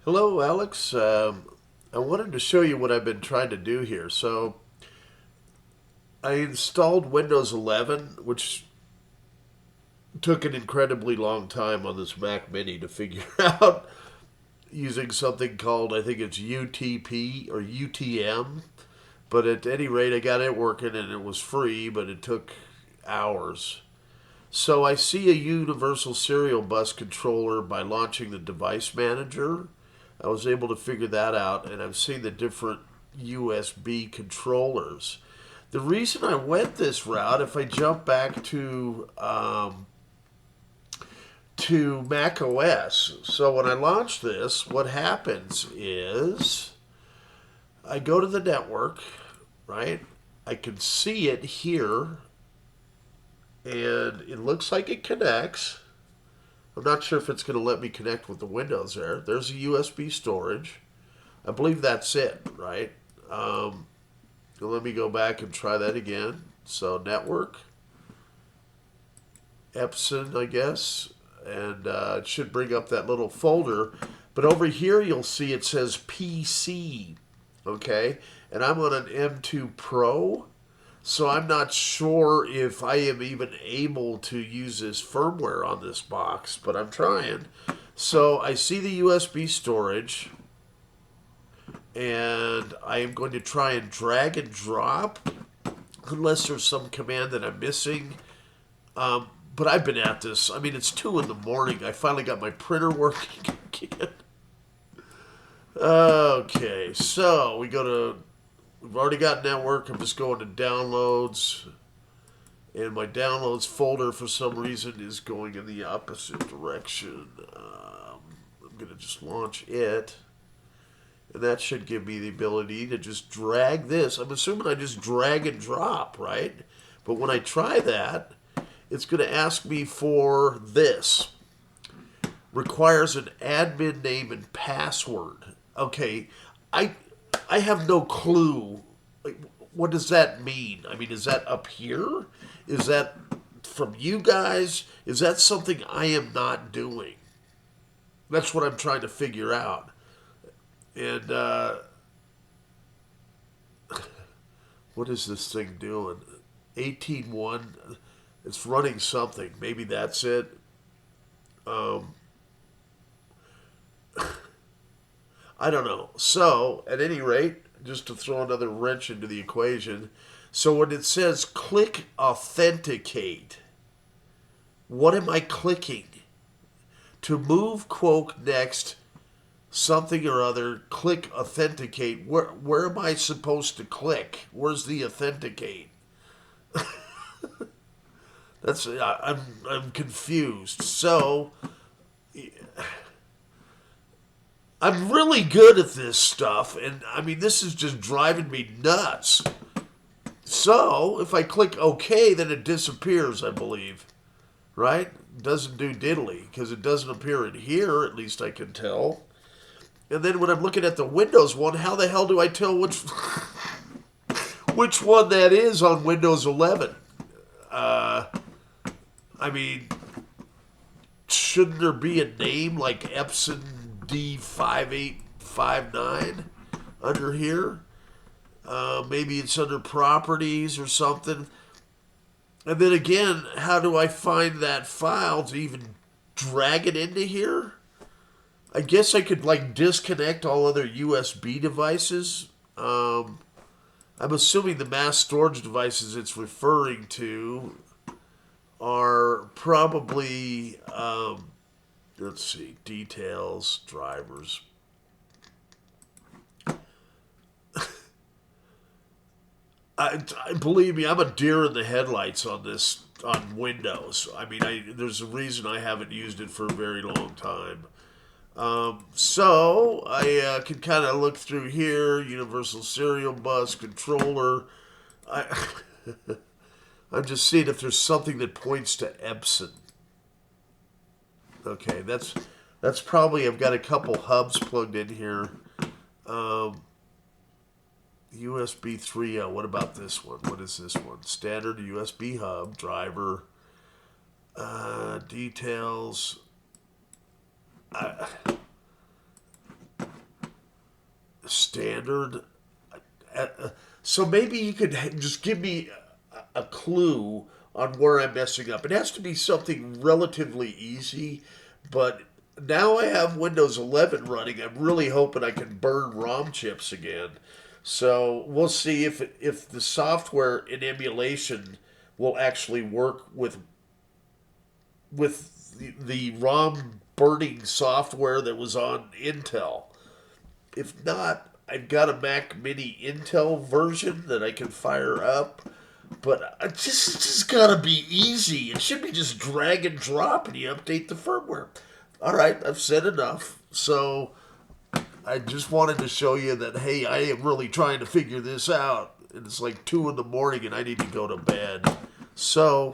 Hello, Alex. I wanted to show you what I've been trying to do here. So, I installed Windows 11, which took an incredibly long time on this Mac Mini to figure out using something called, I think it's UTP or UTM. But at any rate, I got it working and it was free, but it took hours. So, I see a universal serial bus controller by launching the device manager. I was able to figure that out, and I've seen the different USB controllers. The reason I went this route, if I jump back to Mac OS, so when I launch this, what happens is I go to the network, right? I can see it here, and it looks like it connects. I'm not sure if it's going to let me connect with the Windows there. There's a USB storage. I believe that's it, right? So let me go back and try that again. So network, Epson, I guess, and it should bring up that little folder. But over here, you'll see it says PC, okay? And I'm on an M2 Pro, so I'm not sure if I am even able to use this firmware on this box, but I'm trying. So I see the USB storage, and I am going to try and drag and drop, unless there's some command that I'm missing. But I've been at this. I mean, it's 2 in the morning. I finally got my printer working again. Okay, so we've already got network. I'm just going to downloads. And my downloads folder, for some reason, is going in the opposite direction. I'm going to just launch it. And that should give me the ability to just drag this. I'm assuming I just drag and drop, right? But when I try that, it's going to ask me for this. Requires an admin name and password. Okay, I I have no clue. Like, what does that mean? I mean, is that up here? Is that from you guys? Is that something I am not doing? That's what I'm trying to figure out. And what is this thing doing? 18.1. It's running something. Maybe that's it. Um, I don't know. So, at any rate, just to throw another wrench into the equation, so when it says click authenticate, what am I clicking? To move quoke next something or other, click authenticate. Where am I supposed to click? Where's the authenticate? I'm confused. So I'm really good at this stuff, and I mean this is just driving me nuts. So if I click OK, then it disappears, I believe, right? It doesn't do diddly because it doesn't appear in here. At least I can tell. And then when I'm looking at the Windows one, how the hell do I tell which one that is on Windows 11? Uh, I mean, shouldn't there be a name like Epson D5859 under here? Maybe it's under properties or something. And then again, how do I find that file to even drag it into here? I guess I could like disconnect all other USB devices. I'm assuming the mass storage devices it's referring to are probably, let's see, details, drivers. I believe me, I'm a deer in the headlights on this on Windows. I mean, there's a reason I haven't used it for a very long time. So I can kind of look through here, Universal Serial Bus Controller. I, I'm just seeing if there's something that points to Epson. Okay, that's probably I've got a couple hubs plugged in here. Um, USB 3.0. What about this one? What is this one? Standard USB hub driver. Details. standard. So maybe you could just give me a clue on where I'm messing up. It has to be something relatively easy, but now I have Windows 11 running. I'm really hoping I can burn ROM chips again. So we'll see if the software in emulation will actually work with the ROM burning software that was on Intel. If not, I've got a Mac Mini Intel version that I can fire up. But it's just gotta be easy. It should be just drag and drop and you update the firmware. All right, I've said enough. So I just wanted to show you that, hey, I am really trying to figure this out. And it's like 2 in the morning and I need to go to bed. So,